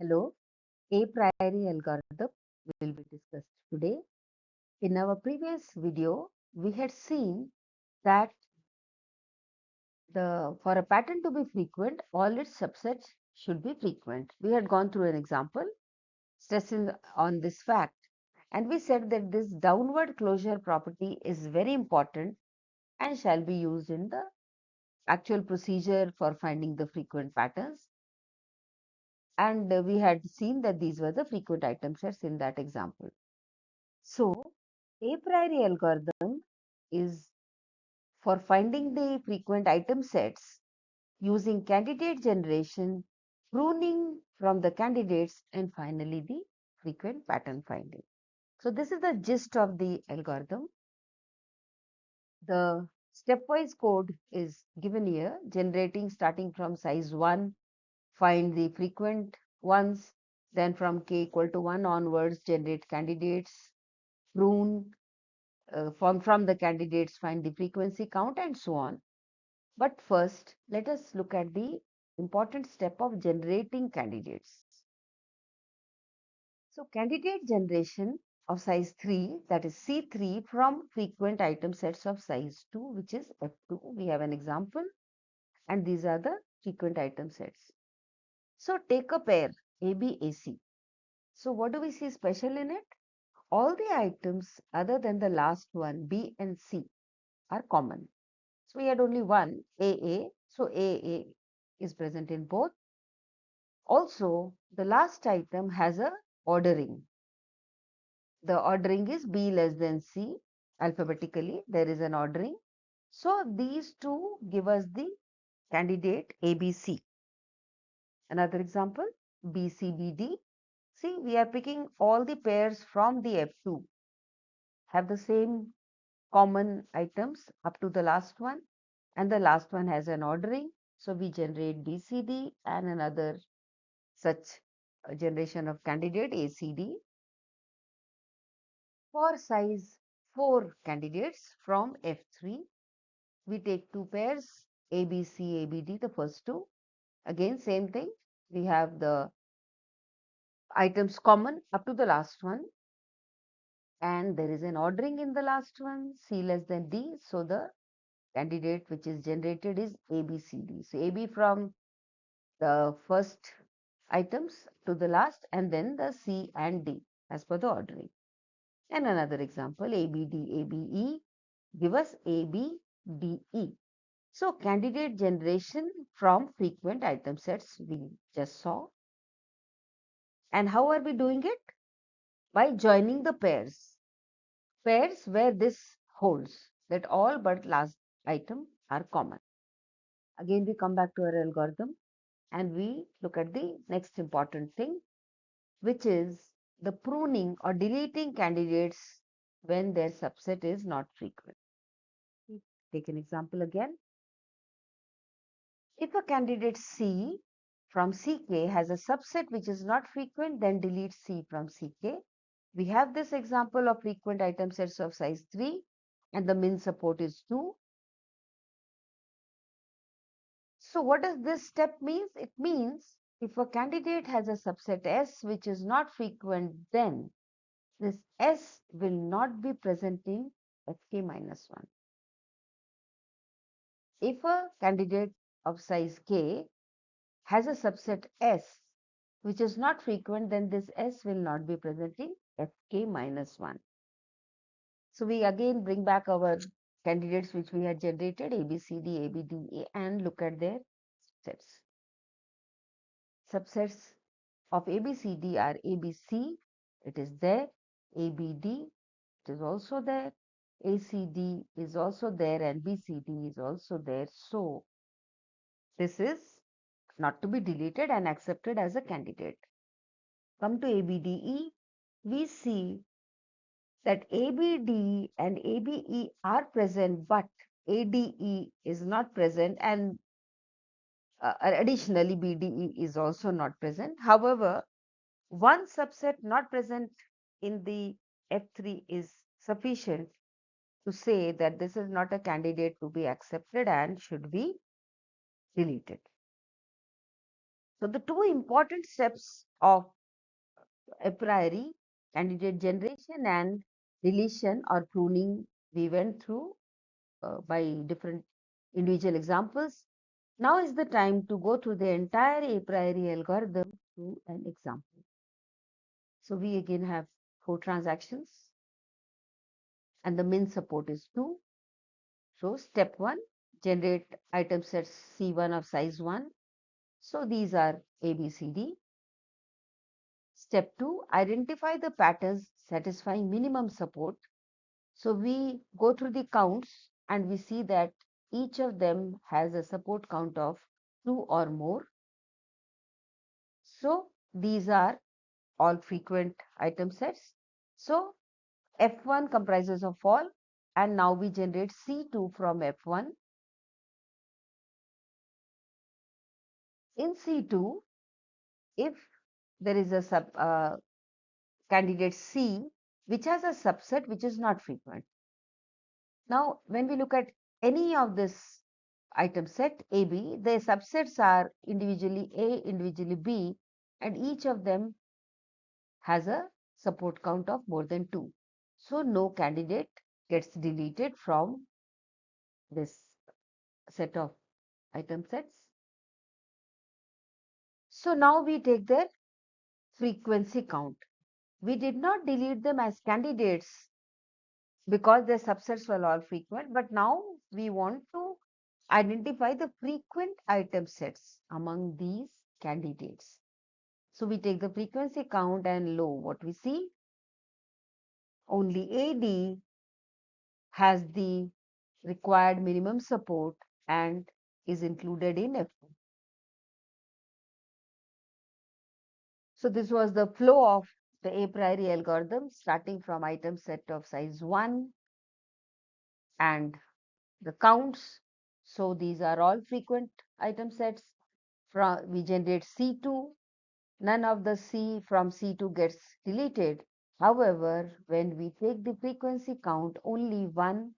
Hello, Apriori Algorithm will be discussed today. In our previous video, we had seen that for a pattern to be frequent, all its subsets should be frequent. We had gone through an example stressing on this fact, and we said that this downward closure property is very important and shall be used in the actual procedure for finding the frequent patterns. And we had seen that these were the frequent item sets in that example. So, a priori algorithm is for finding the frequent item sets using candidate generation, pruning from the candidates, and finally the frequent pattern finding. So, this is the gist of the algorithm. The stepwise code is given here, generating starting from size 1, find the frequent ones, then from k equal to 1 onwards, generate candidates, prune, from the candidates, find the frequency count, and so on. But first, let us look at the important step of generating candidates. So, candidate generation of size 3, that is C3, from frequent item sets of size 2, which is F2. We have an example, and these are the frequent item sets. So, take a pair ABAC. So, what do we see special in it? All the items other than the last one, B and C, are common. So we had only one AA, so AA is present in both. Also, the last item has a ordering. The ordering is B less than C alphabetically. There is an ordering. So these two give us the candidate ABC. Another example, BCBD. See, we are picking all the pairs from the F2, have the same common items up to the last one, and the last one has an ordering. So we generate BCD and another such generation of candidate ACD for size 4 candidates from F3. We take two pairs ABC, ABD, the first two. Again, same thing. We have the items common up to the last one, and there is an ordering in the last one, C less than D. So the candidate which is generated is ABCD. So AB from the first items to the last, and then the C and D as per the ordering. And another example, ABD, ABE, give us ABDE. So candidate generation from frequent item sets we just saw. And how are we doing it? By joining the pairs. Pairs where this holds, that all but last item are common. Again, we come back to our algorithm and we look at the next important thing, which is the pruning or deleting candidates when their subset is not frequent. Take an example again. If a candidate C from CK has a subset which is not frequent, then delete C from CK. We have this example of frequent item sets of size 3 and the min support is 2. So what does this step mean? It means if a candidate has a subset S which is not frequent, then this S will not be present in Fk minus 1. If a candidate of size K has a subset S which is not frequent, then this S will not be present in Fk minus 1. So we again bring back our candidates which we had generated ABCD, ABDA and look at their sets. Subsets of ABCD are ABC, it is there, ABD, it is also there, ACD is also there, and BCD is also there. So this is not to be deleted and accepted as a candidate. Come to ABDE, we see that ABD and ABE are present, but ADE is not present, and additionally BDE is also not present. However, one subset not present in the F3 is sufficient to say that this is not a candidate to be accepted and should be deleted. So the two important steps of a priori candidate generation and deletion or pruning we went through by different individual examples. Now is the time to go through the entire a priori algorithm through an example. So we again have 4 transactions and the min support is 2. So step 1, generate item sets C1 of size 1. So these are A, B, C, D. Step 2, identify the patterns satisfying minimum support. So we go through the counts and we see that each of them has a support count of 2 or more. So these are all frequent item sets. So F1 comprises of all, and now we generate C2 from F1. In C2, if there is a candidate C which has a subset which is not frequent. Now, when we look at any of this item set AB, the subsets are individually A, individually B, and each of them has a support count of more than 2. So no candidate gets deleted from this set of item sets. So now we take their frequency count. We did not delete them as candidates because their subsets were all frequent, but now we want to identify the frequent item sets among these candidates. So we take the frequency count and lo, what we see? Only AD has the required minimum support and is included in F1. So this was the flow of the a priori algorithm starting from item set of size 1 and the counts. So these are all frequent item sets. We generate C2. None of the C from C2 gets deleted. However, when we take the frequency count, only one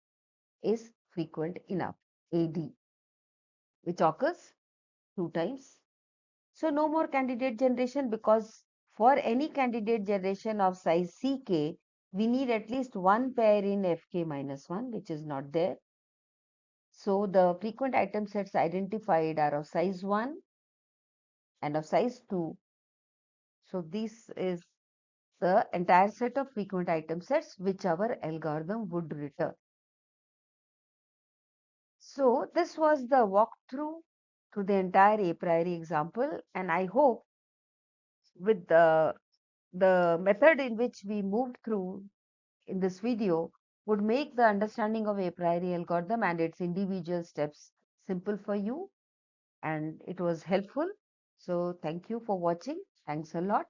is frequent enough, AD, which occurs 2 times. So no more candidate generation, because for any candidate generation of size Ck, we need at least one pair in Fk minus 1, which is not there. So the frequent item sets identified are of size 1 and of size 2. So this is the entire set of frequent item sets which our algorithm would return. So this was the walkthrough to the entire a priori example, and I hope with the method in which we moved through in this video would make the understanding of a priori algorithm and its individual steps simple for you, and it was helpful. So thank you for watching. Thanks a lot.